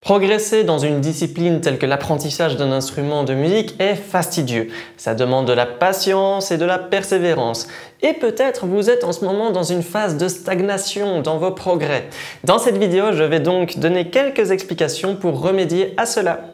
Progresser dans une discipline telle que l'apprentissage d'un instrument de musique est fastidieux. Ça demande de la patience et de la persévérance. Et peut-être vous êtes en ce moment dans une phase de stagnation dans vos progrès. Dans cette vidéo, je vais donc donner quelques explications pour remédier à cela.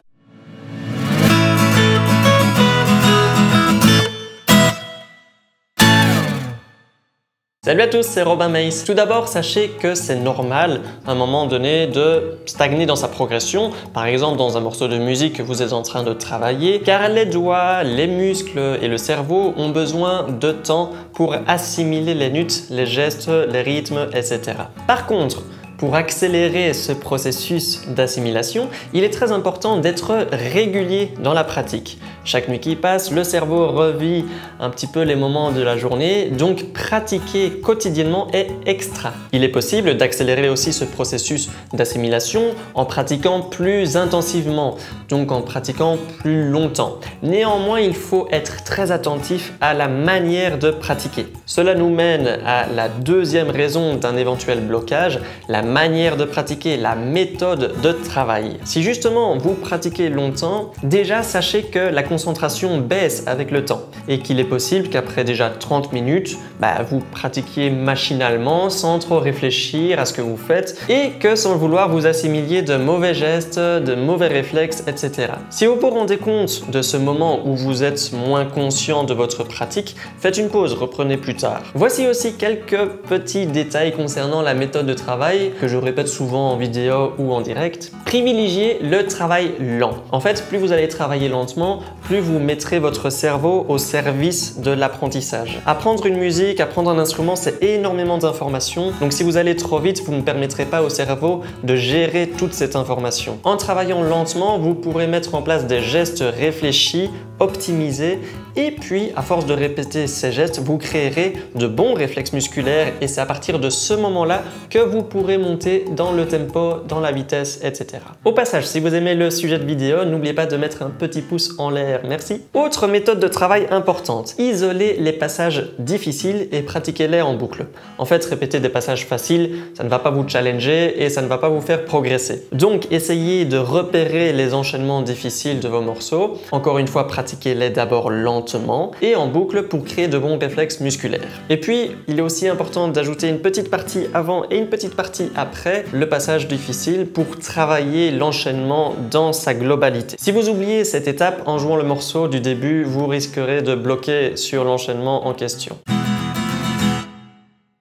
Salut à tous, c'est Robin Maïs. Tout d'abord, sachez que c'est normal à un moment donné de stagner dans sa progression, par exemple dans un morceau de musique que vous êtes en train de travailler, car les doigts, les muscles et le cerveau ont besoin de temps pour assimiler les notes, les gestes, les rythmes, etc. Par contre, pour accélérer ce processus d'assimilation, il est très important d'être régulier dans la pratique. Chaque nuit qui passe, le cerveau revit un petit peu les moments de la journée, donc pratiquer quotidiennement est extra. Il est possible d'accélérer aussi ce processus d'assimilation en pratiquant plus intensivement, donc en pratiquant plus longtemps. Néanmoins, il faut être très attentif à la manière de pratiquer. Cela nous mène à la deuxième raison d'un éventuel blocage, la manière de pratiquer, la méthode de travail. Si justement vous pratiquez longtemps, déjà sachez que la concentration baisse avec le temps et qu'il est possible qu'après déjà 30 minutes, vous pratiquiez machinalement sans trop réfléchir à ce que vous faites et que sans le vouloir vous assimiliez de mauvais gestes, de mauvais réflexes, etc. Si vous vous rendez compte de ce moment où vous êtes moins conscient de votre pratique, faites une pause, reprenez plus tard. Voici aussi quelques petits détails concernant la méthode de travail que je répète souvent en vidéo ou en direct. Privilégiez le travail lent. En fait, plus vous allez travailler lentement, plus vous mettrez votre cerveau au service de l'apprentissage. Apprendre une musique, apprendre un instrument, c'est énormément d'informations. Donc si vous allez trop vite, vous ne permettrez pas au cerveau de gérer toute cette information. En travaillant lentement, vous pourrez mettre en place des gestes réfléchis, optimisés, et puis à force de répéter ces gestes, vous créerez de bons réflexes musculaires et c'est à partir de ce moment-là que vous pourrez monter dans le tempo, dans la vitesse, etc. Au passage, si vous aimez le sujet de vidéo, n'oubliez pas de mettre un petit pouce en l'air, merci. Autre méthode de travail importante, isolez les passages difficiles et pratiquez-les en boucle. En fait, répéter des passages faciles, ça ne va pas vous challenger et ça ne va pas vous faire progresser. Donc, essayez de repérer les enchaînements difficiles de vos morceaux. Encore une fois, pratiquez-les d'abord lentement et en boucle pour créer de bons réflexes musculaires. Et puis, il est aussi important d'ajouter une petite partie avant et une petite partie après le passage difficile pour travailler l'enchaînement dans sa globalité. Si vous oubliez cette étape en jouant le morceau du début, vous risquerez de bloquer sur l'enchaînement en question.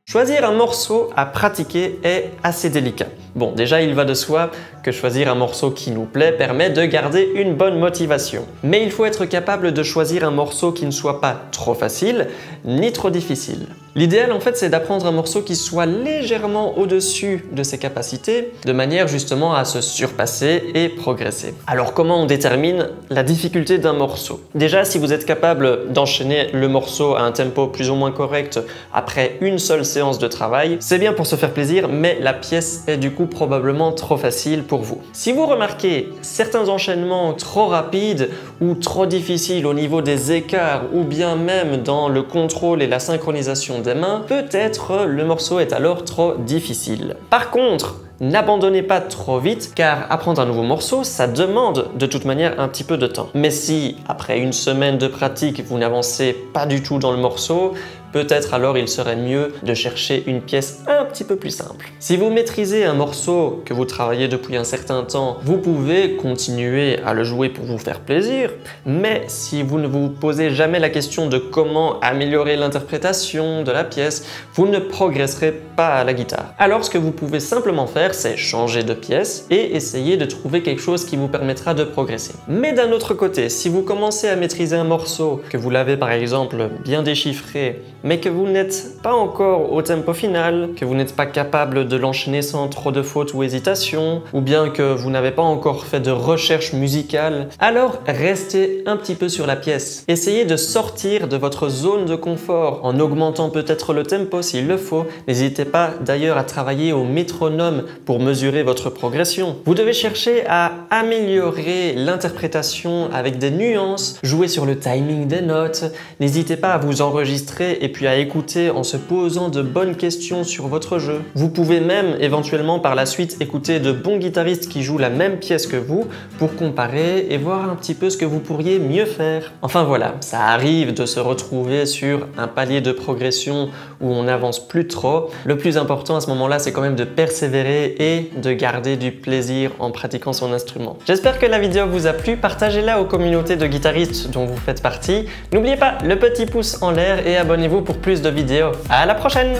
Choisir un morceau à pratiquer est assez délicat. Bon, déjà, il va de soi que choisir un morceau qui nous plaît permet de garder une bonne motivation. Mais il faut être capable de choisir un morceau qui ne soit pas trop facile ni trop difficile. L'idéal, en fait, c'est d'apprendre un morceau qui soit légèrement au-dessus de ses capacités, de manière justement à se surpasser et progresser. Alors, comment on détermine la difficulté d'un morceau? Déjà, si vous êtes capable d'enchaîner le morceau à un tempo plus ou moins correct après une seule séance de travail, c'est bien pour se faire plaisir, mais la pièce est du coup probablement trop facile pour vous. Si vous remarquez certains enchaînements trop rapides ou trop difficiles au niveau des écarts ou bien même dans le contrôle et la synchronisation des mains, peut-être le morceau est alors trop difficile. Par contre, n'abandonnez pas trop vite car apprendre un nouveau morceau, ça demande de toute manière un petit peu de temps. Mais si après une semaine de pratique, vous n'avancez pas du tout dans le morceau, peut-être alors il serait mieux de chercher une pièce un petit peu plus simple. Si vous maîtrisez un morceau que vous travaillez depuis un certain temps, vous pouvez continuer à le jouer pour vous faire plaisir, mais si vous ne vous posez jamais la question de comment améliorer l'interprétation de la pièce, vous ne progresserez pas à la guitare. Alors ce que vous pouvez simplement faire, c'est changer de pièce et essayer de trouver quelque chose qui vous permettra de progresser. Mais d'un autre côté, si vous commencez à maîtriser un morceau, que vous l'avez par exemple bien déchiffré, mais que vous n'êtes pas encore au tempo final, que vous n'êtes pas capable de l'enchaîner sans trop de fautes ou hésitations, ou bien que vous n'avez pas encore fait de recherche musicale, alors restez un petit peu sur la pièce. Essayez de sortir de votre zone de confort en augmentant peut-être le tempo s'il le faut. N'hésitez pas d'ailleurs à travailler au métronome pour mesurer votre progression. Vous devez chercher à améliorer l'interprétation avec des nuances, jouer sur le timing des notes. N'hésitez pas à vous enregistrer et puis à écouter en se posant de bonnes questions sur votre jeu. Vous pouvez même éventuellement par la suite écouter de bons guitaristes qui jouent la même pièce que vous pour comparer et voir un petit peu ce que vous pourriez mieux faire. Enfin voilà, ça arrive de se retrouver sur un palier de progression où on n'avance plus trop. Le plus important à ce moment-là, c'est quand même de persévérer et de garder du plaisir en pratiquant son instrument. J'espère que la vidéo vous a plu, partagez-la aux communautés de guitaristes dont vous faites partie. N'oubliez pas le petit pouce en l'air et abonnez-vous pour plus de vidéos. À la prochaine!